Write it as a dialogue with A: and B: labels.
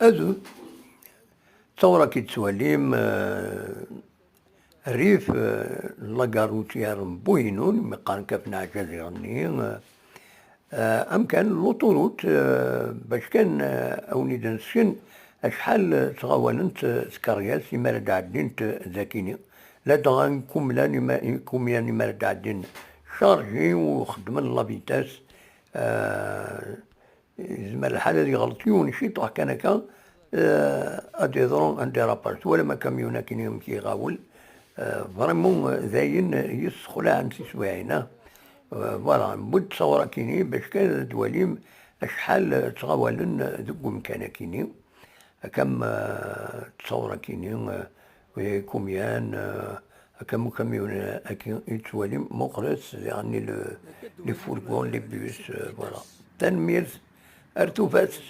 A: أذو تصورا كي تسواليم الريف لاكاروتيار بوينون مقارن كفنا عجاز يغني أمكان لوطوروت باش كان أوني دنسكن أشحال تغاولنت سكرياس يمارد عدين ذاكيني لا دغان كوميان يمارد عدين شارجي وخدمن لافيتاس زعما الحالة اللي غلطيون شي طاح كان هكا ادي ضرون عندي رابارت ولا ما كاميونا كي يغاول فريمون زاين يسخلا عن سي سوايعنا فوالا بود تصور كيني باش كان دواليم شحال تغاولن ذوك مكان كيني كم تصور كيني كوميان كم كاميون يتواليم مقرس يعني لي فورغون لي بيس فوالا تنمير ارتوفاس